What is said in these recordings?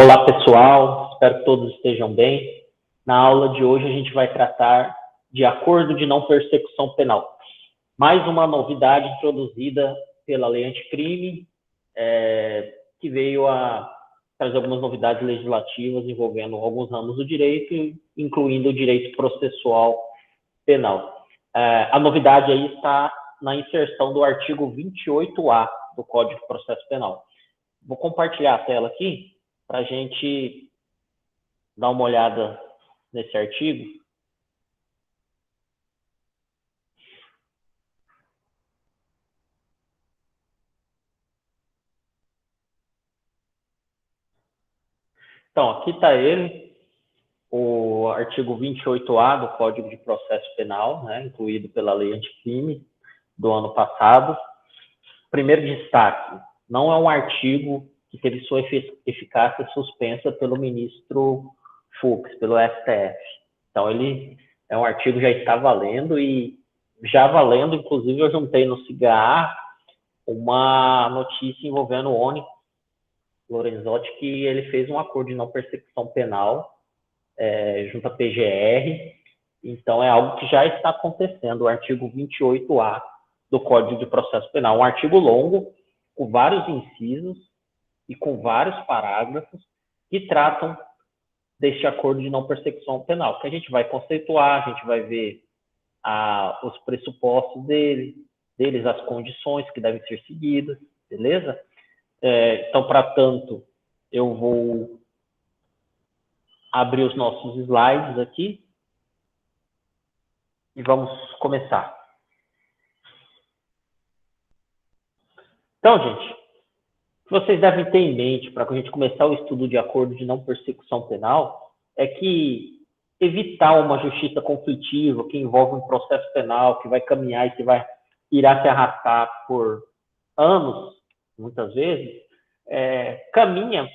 Olá, pessoal. Espero que todos estejam bem. Na aula de hoje, a gente vai tratar de acordo de não persecução penal. Mais uma novidade introduzida pela Lei Anticrime, que veio a trazer algumas novidades legislativas envolvendo alguns ramos do direito, incluindo o direito processual penal. A novidade aí está na inserção do artigo 28A do Código de Processo Penal. Vou compartilhar a tela aqui para a gente dar uma olhada nesse artigo. Então, aqui está ele, o artigo 28A do Código de Processo Penal, né, incluído pela Lei Anticrime do ano passado. Primeiro destaque, não é um artigo que teve sua eficácia suspensa pelo ministro Fux, pelo STF. Então, ele é um artigo que já está valendo e já valendo, inclusive, eu juntei no CIGA uma notícia envolvendo o Onyx Lorenzoni, que ele fez um acordo de não persecução penal junto à PGR. Então, é algo que já está acontecendo, o artigo 28A do Código de Processo Penal. Um artigo longo, com vários incisos e com vários parágrafos que tratam deste acordo de não persecução penal, que a gente vai conceituar, a gente vai ver os pressupostos deles, as condições que devem ser seguidas, beleza? Então, para tanto, eu vou abrir os nossos slides aqui e vamos começar. Então, gente, o que vocês devem ter em mente para a gente começar o estudo de acordo de não persecução penal é que evitar uma justiça conflitiva que envolve um processo penal que vai caminhar e que irá se arrastar por anos, muitas vezes, caminha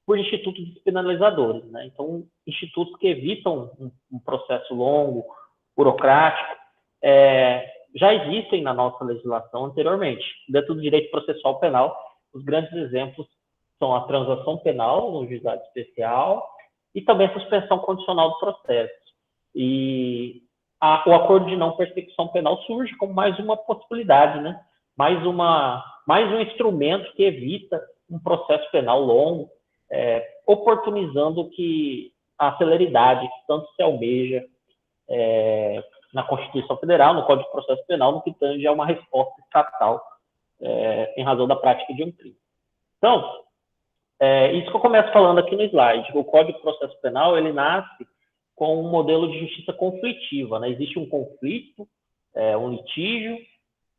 por institutos despenalizadores, né? Então, institutos que evitam um processo longo, burocrático, já existem na nossa legislação anteriormente. Dentro do direito processual penal, os grandes exemplos são a transação penal no juizado especial e também a suspensão condicional do processo. E o acordo de não persecução penal surge como mais uma possibilidade, né? Mais um instrumento que evita um processo penal longo, oportunizando que a celeridade que tanto se almeja na Constituição Federal, no Código de Processo Penal, no que tange a uma resposta estatal em razão da prática de um crime. Então, isso que eu começo falando aqui no slide. O Código de Processo Penal, ele nasce com um modelo de justiça conflitiva, né? Existe um conflito, um litígio,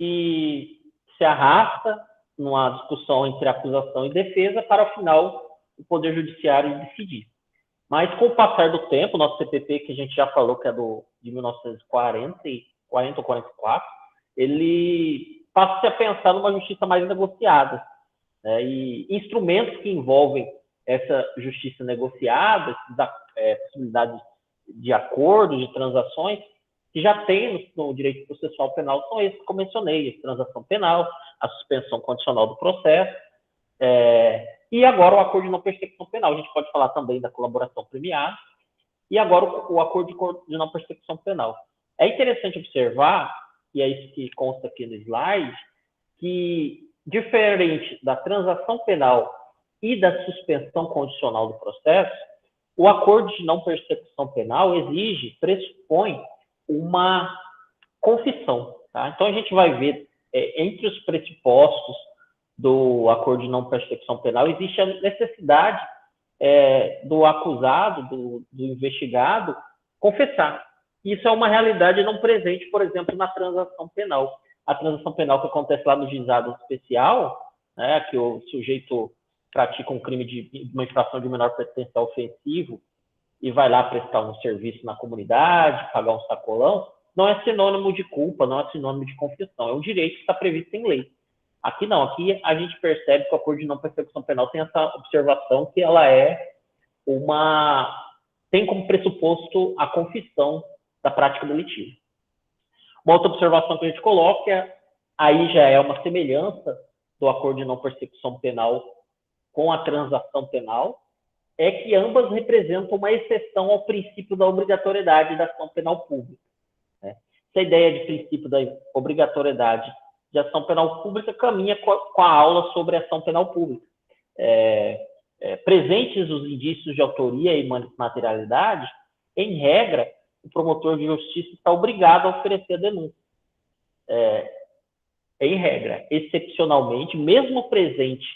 e se arrasta numa discussão entre acusação e defesa para, ao final, o Poder Judiciário decidir. Mas, com o passar do tempo, nosso CPP, que a gente já falou que é de 1940 ou 44, ele passa-se a pensar numa justiça mais negociada, né? E instrumentos que envolvem essa justiça negociada, possibilidades de acordos, de transações, que já tem no direito processual penal, são esses que eu mencionei: a transação penal, a suspensão condicional do processo, e agora o acordo de não persecução penal. A gente pode falar também da colaboração premiada, e agora o acordo de não persecução penal. É interessante observar, e é isso que consta aqui no slide, que, diferente da transação penal e da suspensão condicional do processo, o acordo de não persecução penal pressupõe uma confissão. Tá? Então, a gente vai ver, entre os pressupostos do acordo de não persecução penal, existe a necessidade do acusado, do investigado, confessar. Isso é uma realidade não presente, por exemplo, na transação penal. A transação penal que acontece lá no juizado especial, né, que o sujeito pratica um crime de uma infração de menor potencial ofensivo e vai lá prestar um serviço na comunidade, pagar um sacolão, não é sinônimo de culpa, não é sinônimo de confissão. É um direito que está previsto em lei. Aqui não, aqui a gente percebe que o acordo de não persecução penal tem essa observação que ela tem como pressuposto a confissão da prática delitiva. Uma outra observação que a gente coloca, aí já é uma semelhança do acordo de não persecução penal com a transação penal, é que ambas representam uma exceção ao princípio da obrigatoriedade da ação penal pública. Né? Essa ideia de princípio da obrigatoriedade de ação penal pública caminha com a aula sobre ação penal pública. Presentes os indícios de autoria e materialidade, em regra, o promotor de justiça está obrigado a oferecer a denúncia. Em regra, excepcionalmente, mesmo presente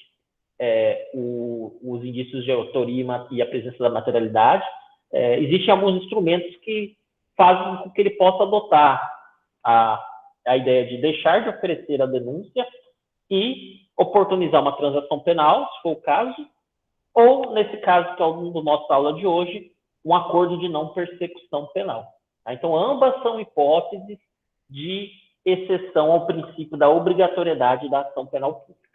os indícios de autoria e a presença da materialidade, existem alguns instrumentos que fazem com que ele possa adotar a ideia de deixar de oferecer a denúncia e oportunizar uma transação penal, se for o caso, ou, nesse caso, que é o do nosso aula de hoje, um acordo de não persecução penal. Tá? Então, ambas são hipóteses de exceção ao princípio da obrigatoriedade da ação penal pública.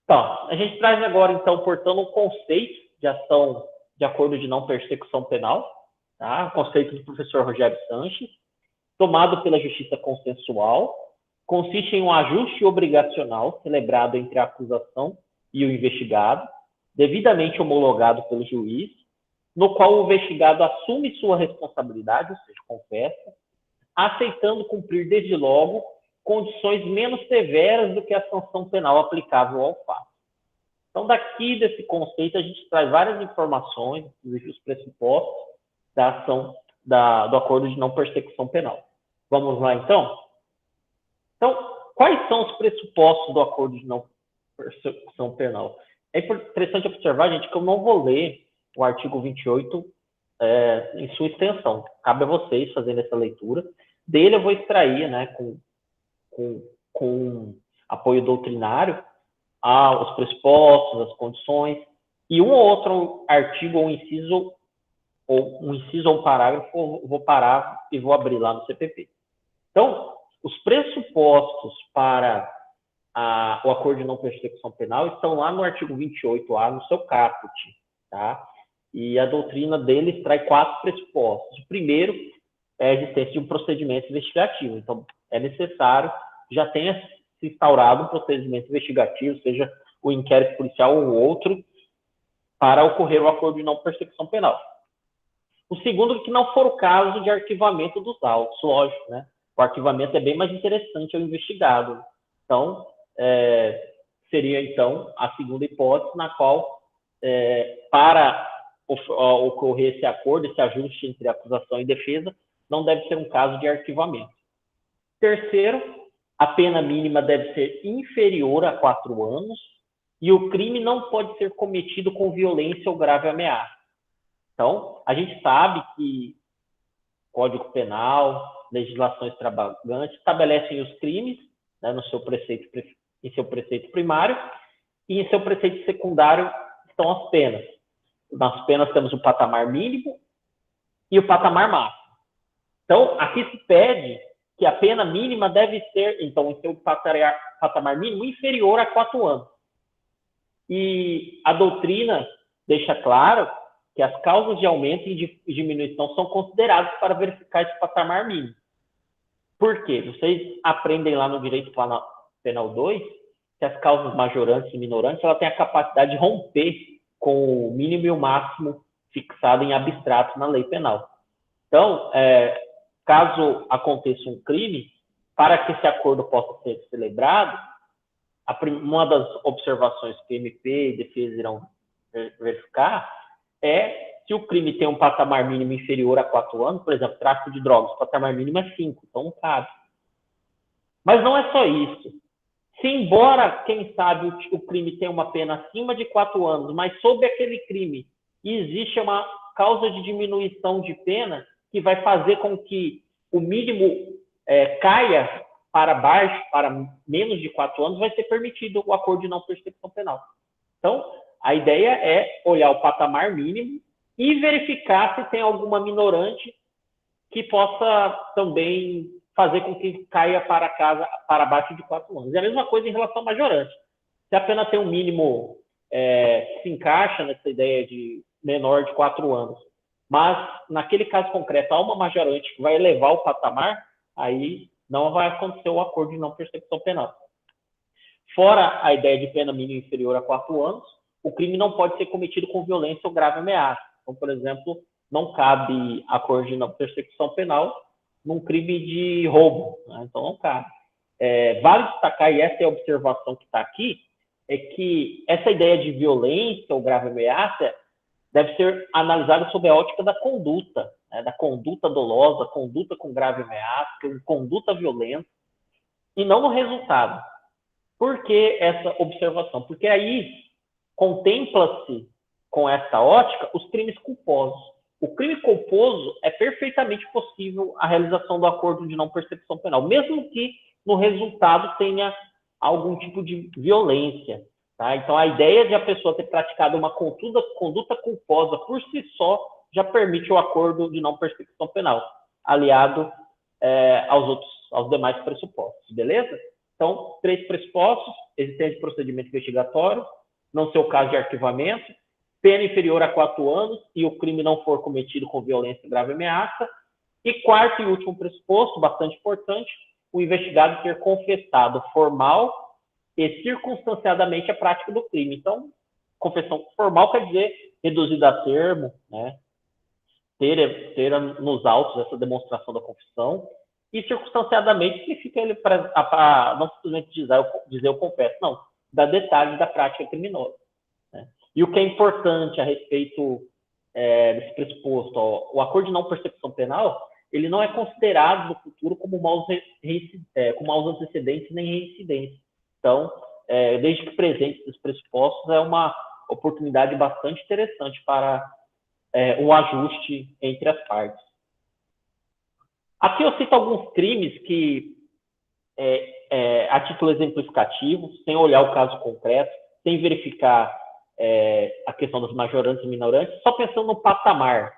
Então, a gente traz agora, então, portanto, um conceito de ação de acordo de não persecução penal, tá? O conceito do professor Rogério Sanches, tomado pela justiça consensual, consiste em um ajuste obrigacional celebrado entre a acusação e o investigado, devidamente homologado pelo juiz, no qual o investigado assume sua responsabilidade, ou seja, confessa, aceitando cumprir desde logo condições menos severas do que a sanção penal aplicável ao fato. Então, daqui desse conceito, a gente traz várias informações, inclusive os pressupostos da ação do acordo de não persecução penal. Vamos lá, então? Então, quais são os pressupostos do acordo de não persecução penal? É interessante observar, gente, que eu não vou ler o artigo 28 em sua extensão. Cabe a vocês fazerem essa leitura. Dele eu vou extrair, né, com apoio doutrinário, os pressupostos, as condições, e um ou outro artigo ou um parágrafo, eu vou parar e vou abrir lá no CPP. Então, os pressupostos para o acordo de não persecução penal estão lá no artigo 28A, no seu caput, tá? E a doutrina deles traz 4 pressupostos. O primeiro é a existência de um procedimento investigativo. Então, é necessário que já tenha se instaurado um procedimento investigativo, seja o inquérito policial ou outro, para ocorrer o acordo de não persecução penal. O segundo, que não for o caso de arquivamento dos autos, lógico, né? O arquivamento é bem mais interessante ao investigado. Então, seria, então, a segunda hipótese, na qual, para ocorrer esse acordo, esse ajuste entre acusação e defesa, não deve ser um caso de arquivamento. Terceiro, a pena mínima deve ser inferior a 4 anos e o crime não pode ser cometido com violência ou grave ameaça. Então, a gente sabe que Código Penal, legislação extravagante, estabelecem os crimes, né, em seu preceito primário, e em seu preceito secundário estão as penas. Nas penas temos o patamar mínimo e o patamar máximo. Então, aqui se pede que a pena mínima deve ser, então, em seu patamar mínimo, inferior a 4 anos. E a doutrina deixa claro que as causas de aumento e de diminuição são consideradas para verificar esse patamar mínimo. Por quê? Vocês aprendem lá no Direito Penal 2 que as causas majorantes e minorantes ela tem a capacidade de romper com o mínimo e o máximo fixado em abstrato na lei penal. Então, caso aconteça um crime, para que esse acordo possa ser celebrado, uma das observações que MP e defesa irão verificar é se o crime tem um patamar mínimo inferior a 4 anos, por exemplo, tráfico de drogas, o patamar mínimo é 5, então não cabe. Mas não é só isso. Se, embora, quem sabe, o crime tenha uma pena acima de 4 anos, mas sob aquele crime existe uma causa de diminuição de pena que vai fazer com que o mínimo caia para baixo, para menos de 4 anos, vai ser permitido o acordo de não persecução penal. Então, a ideia é olhar o patamar mínimo e verificar se tem alguma minorante que possa também fazer com que caia para baixo de 4 anos. E a mesma coisa em relação ao majorante. Se a pena tem um mínimo que se encaixa nessa ideia de menor de 4 anos, mas naquele caso concreto há uma majorante que vai elevar o patamar, aí não vai acontecer o acordo de não persecução penal. Fora a ideia de pena mínima inferior a 4 anos, o crime não pode ser cometido com violência ou grave ameaça. Então, por exemplo, não cabe acordo de não persecução penal num crime de roubo, né? Então não cabe. Vale destacar, e essa é a observação que está aqui, é que essa ideia de violência ou grave ameaça deve ser analisada sob a ótica da conduta, né? Da conduta dolosa, conduta com grave ameaça, conduta violenta, e não no resultado. Por que essa observação? Porque aí contempla-se com essa ótica os crimes culposos. O crime culposo é perfeitamente possível a realização do acordo de não persecução penal, mesmo que no resultado tenha algum tipo de violência. Tá? Então, a ideia de a pessoa ter praticado uma conduta culposa por si só já permite o acordo de não persecução penal, aliado aos demais pressupostos, beleza? Então, 3 pressupostos: existência de procedimento investigatório, não ser o caso de arquivamento, pena inferior a 4 anos e o crime não for cometido com violência e grave ameaça. E quarto e último pressuposto, bastante importante, o investigado ter confessado formal e circunstanciadamente a prática do crime. Então, confissão formal quer dizer reduzida a termo, né? Ter nos autos essa demonstração da confissão, e circunstanciadamente significa ele não simplesmente dizer eu confesso, não, dar detalhes da prática criminosa. Né? E o que é importante a respeito desse pressuposto, o acordo de não persecução penal, ele não é considerado no futuro como maus antecedentes nem reincidência. Então, desde que presente esses pressupostos, é uma oportunidade bastante interessante para um ajuste entre as partes. Aqui eu cito alguns crimes que, a título exemplificativo, sem olhar o caso concreto, sem verificar a questão das majorantes e minorantes, só pensando no patamar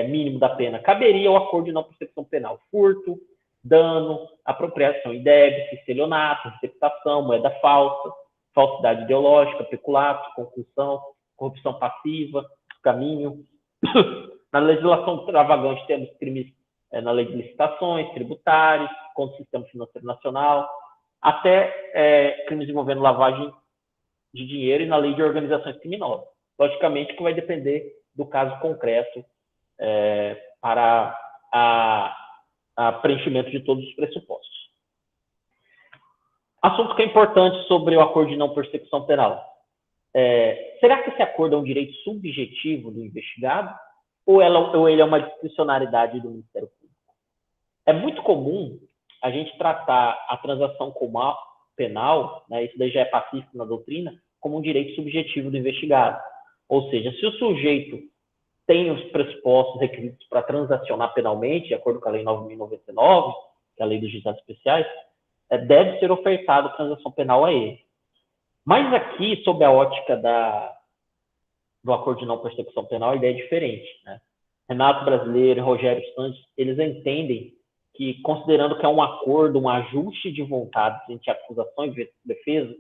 mínimo da pena, caberia o acordo de não persecução penal: furto, dano, apropriação indébita, estelionato, receptação, moeda falsa, falsidade ideológica, peculato, concussão, corrupção passiva, caminho. Na legislação extravagante temos crimes na lei de licitações, tributários, contra o sistema financeiro nacional, até crimes envolvendo lavagem de dinheiro e na lei de organizações criminosas. Logicamente que vai depender do caso concreto para a preenchimento de todos os pressupostos. Assunto que é importante sobre o acordo de não persecução penal. Será que esse acordo é um direito subjetivo do investigado ou ele é uma discricionariedade do Ministério Público? É muito comum a gente tratar a transação penal, né, isso daí já é pacífico na doutrina, como um direito subjetivo do investigado. Ou seja, se o sujeito tem os pressupostos requisitos para transacionar penalmente, de acordo com a Lei 9.099, que é a Lei dos Juizados Especiais, deve ser ofertada a transação penal a ele. Mas aqui, sob a ótica do acordo de não persecução penal, a ideia é diferente. Né? Renato Brasileiro e Rogério Santos, eles entendem que, considerando que é um acordo, um ajuste de vontades entre acusação e defesa,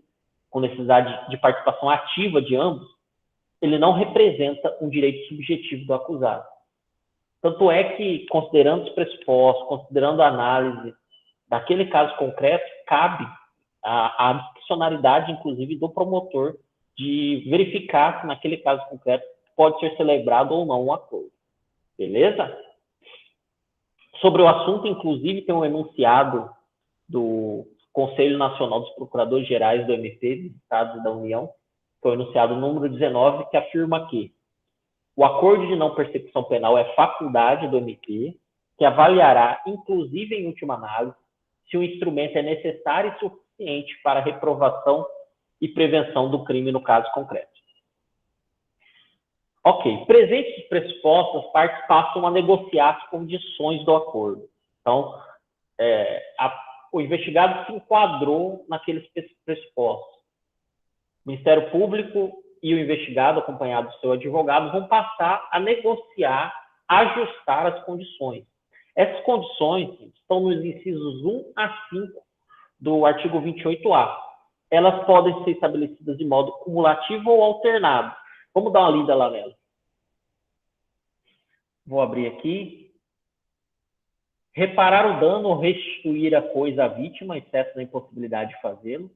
com necessidade de participação ativa de ambos, ele não representa um direito subjetivo do acusado. Tanto é que, considerando os pressupostos, considerando a análise daquele caso concreto, cabe a discricionariedade, inclusive, do promotor de verificar se naquele caso concreto pode ser celebrado ou não um acordo. Beleza? Sobre o assunto, inclusive, tem um enunciado do Conselho Nacional dos Procuradores Gerais do MP, dos Estados da União, que é o enunciado número 19, que afirma que o acordo de não persecução penal é faculdade do MP, que avaliará, inclusive em última análise, se o instrumento é necessário e suficiente para a reprovação e prevenção do crime no caso concreto. Ok, presentes os pressupostos, as partes passam a negociar as condições do acordo. Então, o investigado se enquadrou naqueles pressupostos. O Ministério Público e o investigado, acompanhado do seu advogado, vão passar a negociar, ajustar as condições. Essas condições estão nos incisos 1 a 5 do artigo 28A. Elas podem ser estabelecidas de modo cumulativo ou alternado. Vamos dar uma lida lá nela. Vou abrir aqui. Reparar o dano ou restituir a coisa à vítima, exceto na impossibilidade de fazê-lo.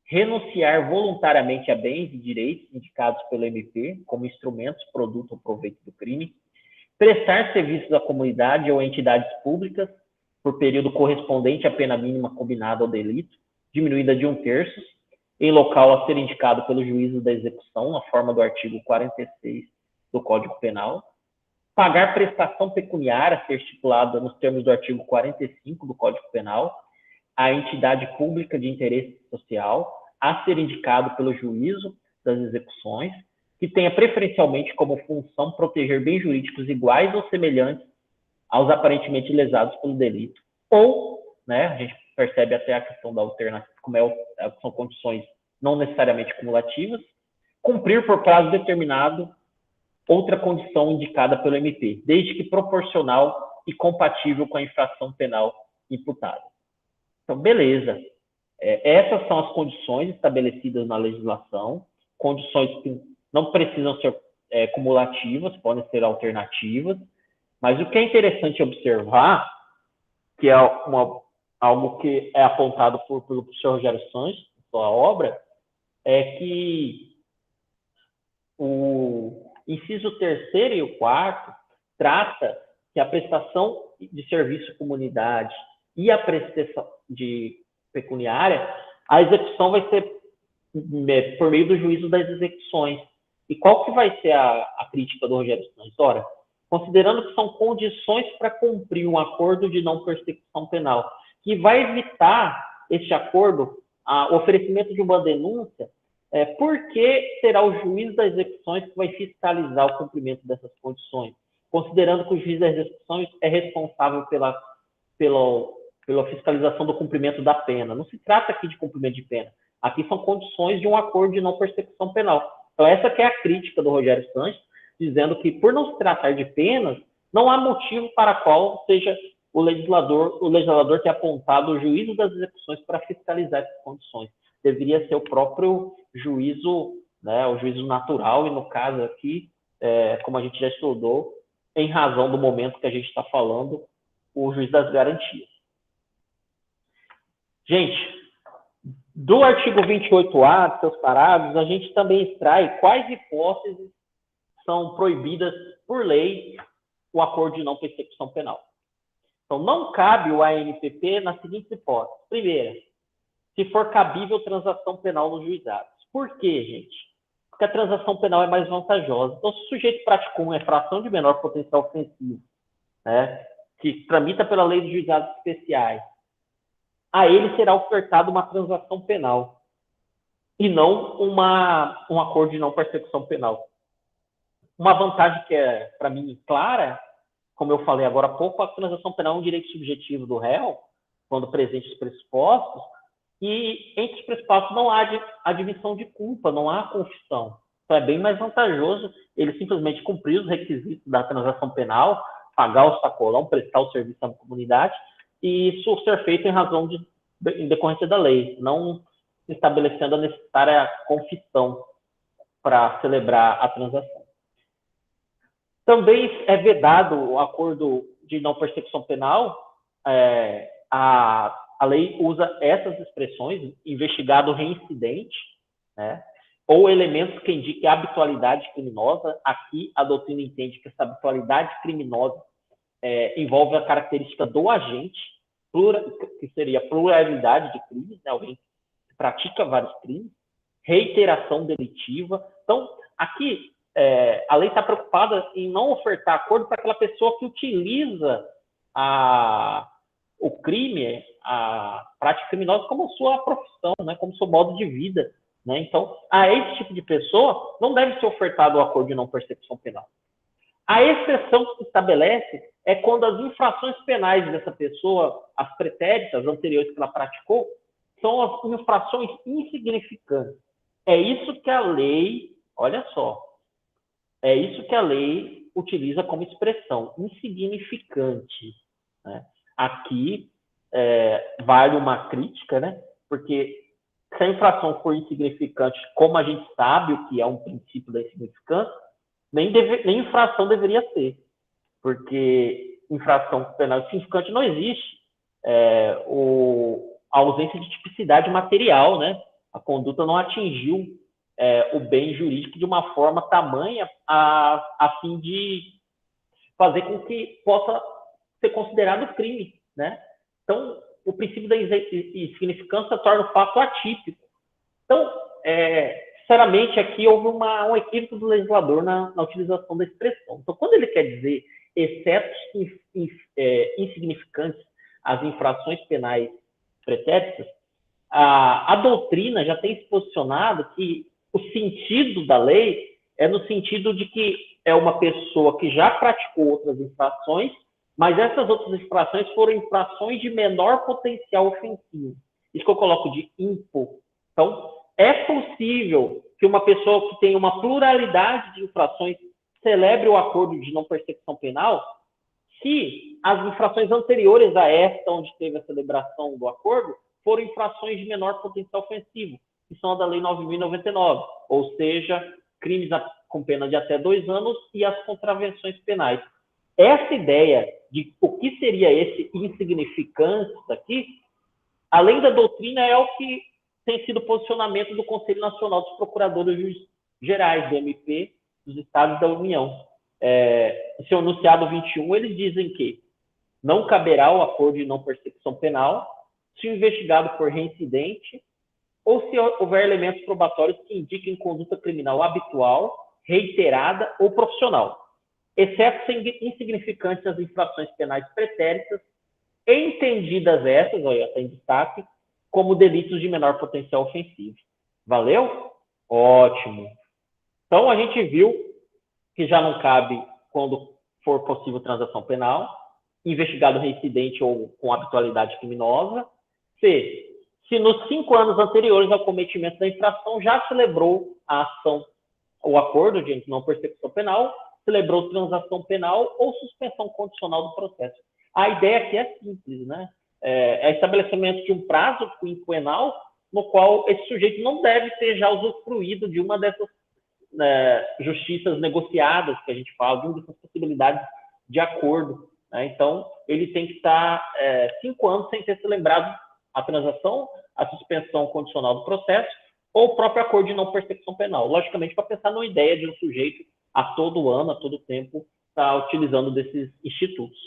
renunciar voluntariamente a bens e direitos indicados pelo MP como instrumentos, produto ou proveito do crime, prestar serviços à comunidade ou entidades públicas por período correspondente à pena mínima combinada ao delito, diminuída de 1/3, em local a ser indicado pelo juízo da execução, na forma do artigo 46 do Código Penal, pagar prestação pecuniária a ser estipulada nos termos do artigo 45 do Código Penal, a entidade pública de interesse social, a ser indicado pelo juízo das execuções, que tenha preferencialmente como função proteger bens jurídicos iguais ou semelhantes aos aparentemente lesados pelo delito. Ou, né, a gente percebe até a questão da alternativa, como são condições não necessariamente cumulativas, cumprir por prazo determinado outra condição indicada pelo MP, desde que proporcional e compatível com a infração penal imputada. Então, beleza. Essas são as condições estabelecidas na legislação, condições que não precisam ser cumulativas, podem ser alternativas, mas o que é interessante observar, que é algo que é apontado pelo professor Rogério Sanches, em sua obra, é que o inciso 3º e o 4º trata que a prestação de serviço à comunidade e a prestação de pecuniária, a execução vai ser por meio do juízo das execuções. E qual que vai ser a crítica do Rogério Sanches? Ora, considerando que são condições para cumprir um acordo de não persecução penal, que vai evitar este acordo, o oferecimento de uma denúncia, porque será o juiz das execuções que vai fiscalizar o cumprimento dessas condições, considerando que o juiz das execuções é responsável pela fiscalização do cumprimento da pena. Não se trata aqui de cumprimento de pena. Aqui são condições de um acordo de não persecução penal. Então, essa que é a crítica do Rogério Sanches, dizendo que, por não se tratar de penas, não há motivo para qual seja o legislador ter apontado o juízo das execuções para fiscalizar essas condições. Deveria ser o próprio juízo, né, o juízo natural, e no caso aqui, como a gente já estudou, em razão do momento que a gente está falando, o juiz das garantias. Gente, do artigo 28A, de seus parágrafos, a gente também extrai quais hipóteses são proibidas por lei o acordo de não persecução penal. Então, não cabe o ANPP nas seguintes hipóteses. Primeira, se for cabível transação penal nos juizados. Por quê, gente? Porque a transação penal é mais vantajosa. Então, se o sujeito praticou uma infração de menor potencial ofensivo, né, que tramita pela lei dos juizados especiais, a ele será ofertada uma transação penal e não um acordo de não persecução penal. Uma vantagem que é, para mim, clara, como eu falei agora há pouco, a transação penal é um direito subjetivo do réu, quando presente os pressupostos, e entre os pressupostos não há admissão de culpa, não há confissão. Então é bem mais vantajoso ele simplesmente cumprir os requisitos da transação penal, pagar o sacolão, prestar o serviço à comunidade, e isso ser feito em razão em decorrência da lei, não estabelecendo a necessária confissão para celebrar a transação. Também é vedado o acordo de não persecução penal. A lei usa essas expressões, investigado reincidente, né, ou elementos que indiquem habitualidade criminosa. Aqui a doutrina entende que essa habitualidade criminosa envolve a característica do agente, que seria pluralidade de crimes, né, alguém que pratica vários crimes, reiteração delitiva. Então, aqui a lei está preocupada em não ofertar acordo para aquela pessoa que utiliza o crime, a prática criminosa, como sua profissão, né, como seu modo de vida. Né? Então, a esse tipo de pessoa não deve ser ofertado o acordo de não persecução penal. A exceção que se estabelece é quando as infrações penais dessa pessoa, as pretéritas, as anteriores que ela praticou, são as infrações insignificantes. É isso que a lei, olha só, é isso que a lei utiliza como expressão, insignificante. Né? Aqui vale uma crítica, né? Porque se a infração for insignificante, como a gente sabe o que é um princípio da insignificância, nem infração deveria ser, porque infração penal significante não existe a ausência de tipicidade material, né? A conduta não atingiu o bem jurídico de uma forma tamanha a fim de fazer com que possa ser considerado crime, né? Então, o princípio da insignificância torna o fato atípico. Então, sinceramente, aqui houve um equívoco do legislador na utilização da expressão. Então, quando ele quer dizer excetos insignificantes às infrações penais pretéritas, a doutrina já tem se posicionado que o sentido da lei é no sentido de que é uma pessoa que já praticou outras infrações, mas essas outras infrações foram infrações de menor potencial ofensivo. Isso que eu coloco de impo. Então, é possível que uma pessoa que tem uma pluralidade de infrações celebre o acordo de não persecução penal se as infrações anteriores a esta, onde teve a celebração do acordo, foram infrações de menor potencial ofensivo, que são a da Lei 9.099, ou seja, crimes com pena de até 2 anos e as contravenções penais. Essa ideia de o que seria esse insignificante aqui, além da doutrina, é o que tem sido o posicionamento do Conselho Nacional dos Procuradores Gerais, do MP, dos Estados da União. No seu enunciado 21, eles dizem que não caberá o acordo de não persecução penal se o investigado for reincidente ou se houver elementos probatórios que indiquem conduta criminal habitual, reiterada ou profissional, exceto se insignificantes as infrações penais pretéritas, entendidas essas, olha, está em destaque, como delitos de menor potencial ofensivo. Valeu? Ótimo. Então, a gente viu que já não cabe quando for possível transação penal, investigado reincidente ou com habitualidade criminosa. C, se nos 5 anos anteriores ao cometimento da infração já celebrou a ação, o acordo de não persecução penal, celebrou transação penal ou suspensão condicional do processo. A ideia aqui é simples, né? É estabelecimento de um prazo quinquenal no qual esse sujeito não deve ter já usufruído de uma dessas justiças negociadas, que a gente fala, de uma dessas possibilidades de acordo. Né? Então, ele tem que estar 5 anos sem ter celebrado a transação, a suspensão condicional do processo ou o próprio acordo de não persecução penal. Logicamente, para pensar numa ideia de um sujeito a todo ano, a todo tempo, estar utilizando desses institutos.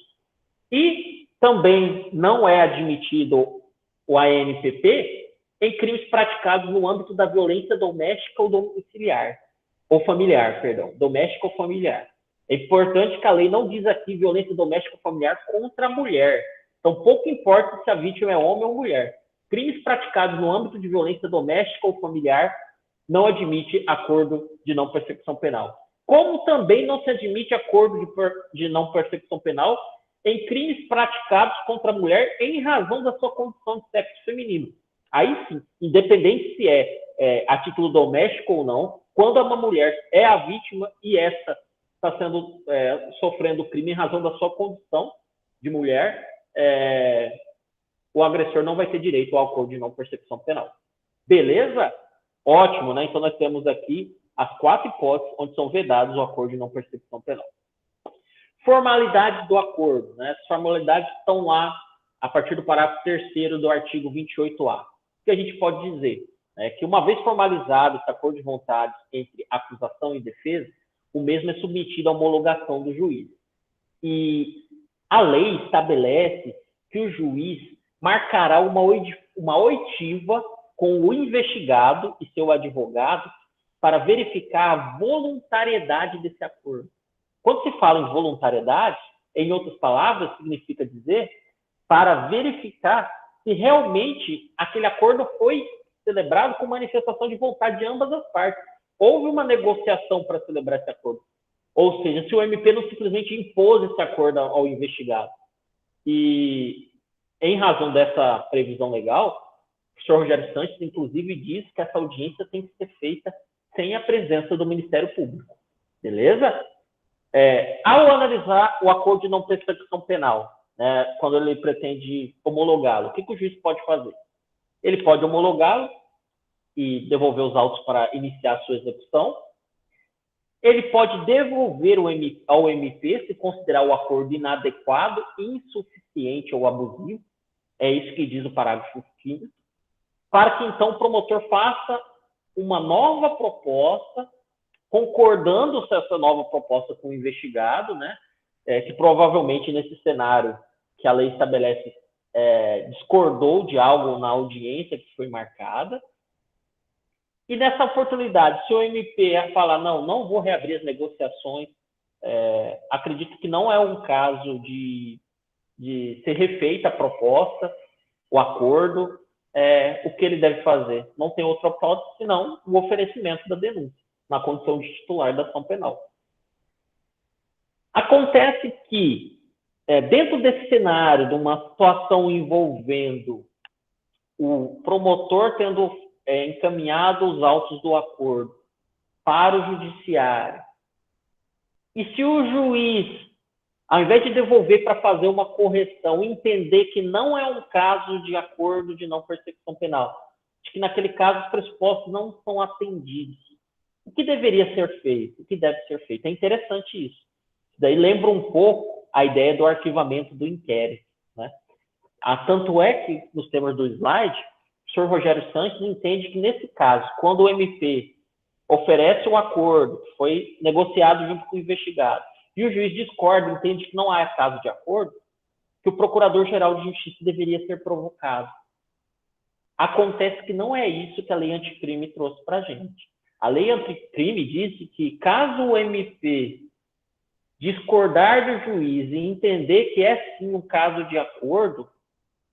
E também não é admitido o ANPP em crimes praticados no âmbito da violência doméstica ou domiciliar, ou familiar, perdão, doméstica ou familiar. É importante que a lei não diz aqui violência doméstica ou familiar contra a mulher. Então, pouco importa se a vítima é homem ou mulher. Crimes praticados no âmbito de violência doméstica ou familiar não admite acordo de não persecução penal. Como também não se admite acordo de não persecução penal em crimes praticados contra a mulher em razão da sua condição de sexo feminino. Aí sim, independente se é a título doméstico ou não, quando uma mulher é a vítima e essa está sofrendo crime em razão da sua condição de mulher, o agressor não vai ter direito ao acordo de não persecução penal. Beleza? Ótimo, né? Então nós temos aqui as 4 hipóteses onde são vedados o acordo de não persecução penal. Formalidades do acordo, né? As formalidades estão lá a partir do parágrafo 3º do artigo 28A. O que a gente pode dizer? Que uma vez formalizado esse acordo de vontade entre acusação e defesa, o mesmo é submetido à homologação do juiz. E a lei estabelece que o juiz marcará uma oitiva com o investigado e seu advogado para verificar a voluntariedade desse acordo. Quando se fala em voluntariedade, em outras palavras, significa dizer para verificar se realmente aquele acordo foi celebrado com manifestação de vontade de ambas as partes. Houve uma negociação para celebrar esse acordo. Ou seja, se o MP não simplesmente impôs esse acordo ao investigado. E, em razão dessa previsão legal, o senhor Rogério Sanches, inclusive, diz que essa audiência tem que ser feita sem a presença do Ministério Público. Beleza? Ao analisar o acordo de não persecução penal, né, quando ele pretende homologá-lo, o que o juiz pode fazer? Ele pode homologá-lo e devolver os autos para iniciar a sua execução. Ele pode devolver ao MP se considerar o acordo inadequado, insuficiente ou abusivo. É isso que diz o parágrafo 5º. para que então o promotor faça uma nova proposta, concordando com essa nova proposta com o investigado, né? Que provavelmente nesse cenário que a lei estabelece discordou de algo na audiência que foi marcada. E nessa oportunidade, se o MP falar, não vou reabrir as negociações, acredito que não é um caso de ser refeita a proposta, o acordo, o que ele deve fazer? Não tem outra hipótese senão o oferecimento da denúncia, na condição de titular da ação penal. Acontece que, dentro desse cenário, de uma situação envolvendo o promotor tendo encaminhado os autos do acordo para o judiciário, e se o juiz, ao invés de devolver para fazer uma correção, entender que não é um caso de acordo de não persecução penal, de que naquele caso os pressupostos não são atendidos, o que deveria ser feito? O que deve ser feito? É interessante isso. Daí lembra um pouco a ideia do arquivamento do inquérito, né? Tanto é que, nos temas do slide, o senhor Rogério Santos entende que, nesse caso, quando o MP oferece o acordo, que foi negociado junto com o investigado, e o juiz discorda, entende que não há caso de acordo, que o Procurador-Geral de Justiça deveria ser provocado. Acontece que não é isso que a lei anticrime trouxe para a gente. A lei anticrime disse que, caso o MP discordar do juiz e entender que é sim um caso de acordo,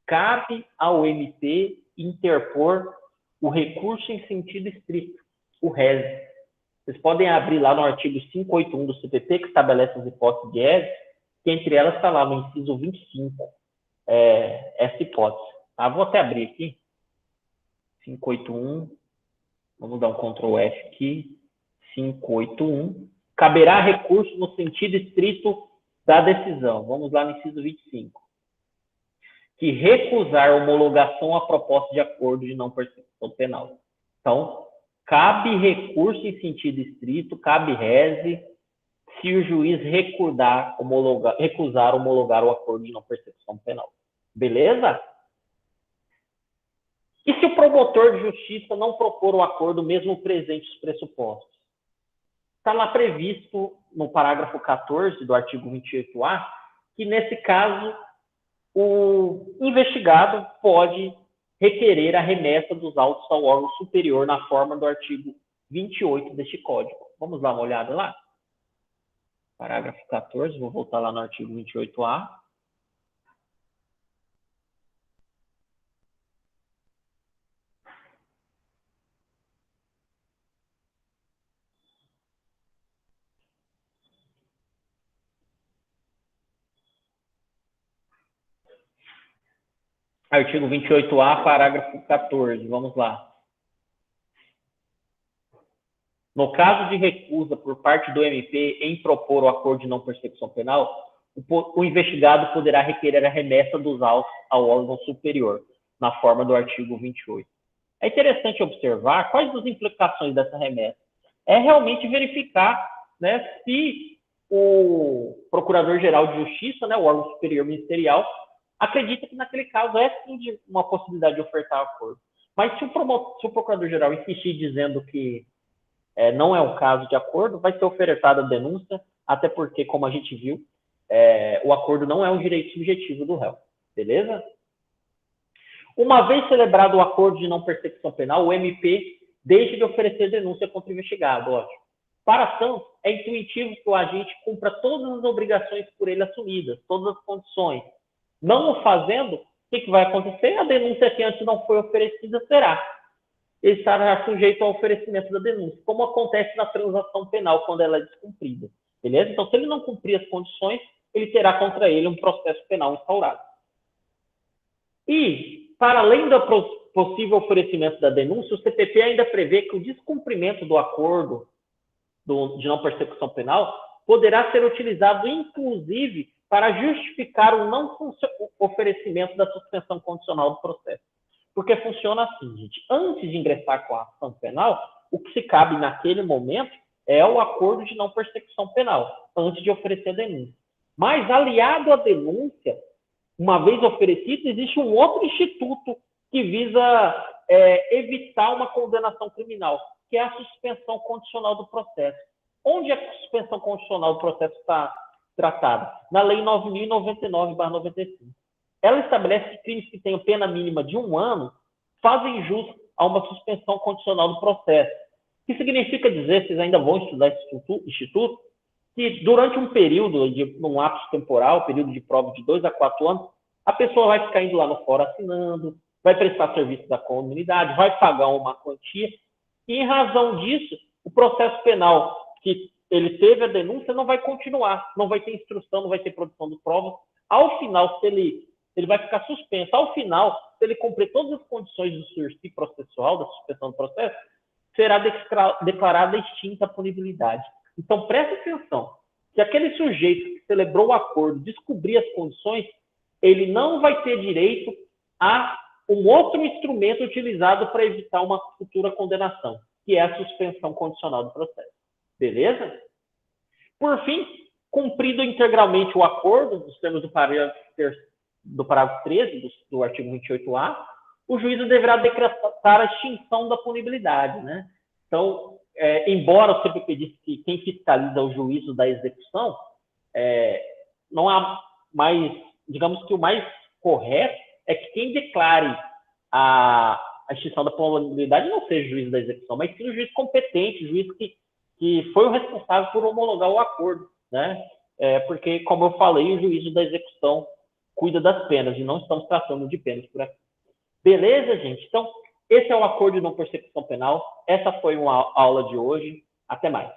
cabe ao MP interpor o recurso em sentido estrito, o RES. Vocês podem abrir lá no artigo 581 do CPP, que estabelece as hipóteses de RES, que entre elas está lá no inciso 25, essa hipótese. Tá? Vou até abrir aqui. 581, vamos dar um Ctrl F aqui. 581. Caberá recurso no sentido estrito da decisão. Vamos lá no inciso 25. Que recusar homologação à proposta de acordo de não persecução penal. Então, cabe recurso em sentido estrito, cabe rese, se o juiz recusar homologar o acordo de não persecução penal. Beleza? E se o promotor de justiça não propor o acordo, mesmo presente os pressupostos? Está lá previsto no parágrafo 14 do artigo 28A, que nesse caso o investigado pode requerer a remessa dos autos ao órgão superior na forma do artigo 28 deste Código. Vamos dar uma olhada lá? Parágrafo 14, vou voltar lá no artigo 28A. Artigo 28A, parágrafo 14, vamos lá. No caso de recusa por parte do MP em propor o acordo de não persecução penal, o investigado poderá requerer a remessa dos autos ao órgão superior, na forma do artigo 28. É interessante observar quais as implicações dessa remessa. É realmente verificar, né, se o Procurador-Geral de Justiça, né, o órgão superior ministerial, acredita que naquele caso é sim uma possibilidade de ofertar acordo. Mas se o Procurador-Geral insistir dizendo que não é um caso de acordo, vai ser ofertada a denúncia, até porque, como a gente viu, o acordo não é um direito subjetivo do réu. Beleza? Uma vez celebrado o acordo de não persecução penal, o MP deixa de oferecer denúncia contra o investigado. Ótimo. Para tanto, é intuitivo que o agente cumpra todas as obrigações por ele assumidas, todas as condições. Não o fazendo, o que vai acontecer? A denúncia que antes não foi oferecida será. Ele estará sujeito ao oferecimento da denúncia, como acontece na transação penal quando ela é descumprida. Beleza? Então, se ele não cumprir as condições, ele terá contra ele um processo penal instaurado. E, para além do possível oferecimento da denúncia, o CPP ainda prevê que o descumprimento do acordo de não persecução penal poderá ser utilizado, inclusive, para justificar o não oferecimento da suspensão condicional do processo. Porque funciona assim, gente. Antes de ingressar com a ação penal, o que se cabe naquele momento é o acordo de não persecução penal, antes de oferecer a denúncia. Mas, aliado à denúncia, uma vez oferecido, existe um outro instituto que visa evitar uma condenação criminal, que é a suspensão condicional do processo. Onde a suspensão condicional do processo está tratada? Na Lei 9.099/95. Ela estabelece que crimes que tenham pena mínima de 1 ano fazem jus a uma suspensão condicional do processo. O que significa dizer, vocês ainda vão estudar esse instituto, que durante um período, um lapso temporal, período de prova de 2 a 4 anos, a pessoa vai ficar indo lá no fórum assinando, vai prestar serviço da comunidade, vai pagar uma quantia, e em razão disso, o processo penal que ele teve a denúncia não vai continuar, não vai ter instrução, não vai ter produção de provas. Ao final, se ele vai ficar suspenso. Ao final, se ele cumprir todas as condições do sursi processual, da suspensão do processo, será declarada extinta a punibilidade. Então, preste atenção, se aquele sujeito que celebrou o acordo descobrir as condições, ele não vai ter direito a um outro instrumento utilizado para evitar uma futura condenação, que é a suspensão condicional do processo. Beleza? Por fim, cumprido integralmente o acordo, nos termos do parágrafo 13 do artigo 28A, o juízo deverá decretar a extinção da punibilidade, né? Então, embora o CPP disse que quem fiscaliza o juízo da execução, não há mais, digamos que o mais correto é que quem declare a extinção da punibilidade não seja o juiz da execução, mas sim o juiz competente, o juiz que foi o responsável por homologar o acordo, né? Porque, como eu falei, o juízo da execução cuida das penas, e não estamos tratando de penas por aqui. Beleza, gente? Então, esse é o acordo de não persecução penal. Essa foi uma aula de hoje. Até mais.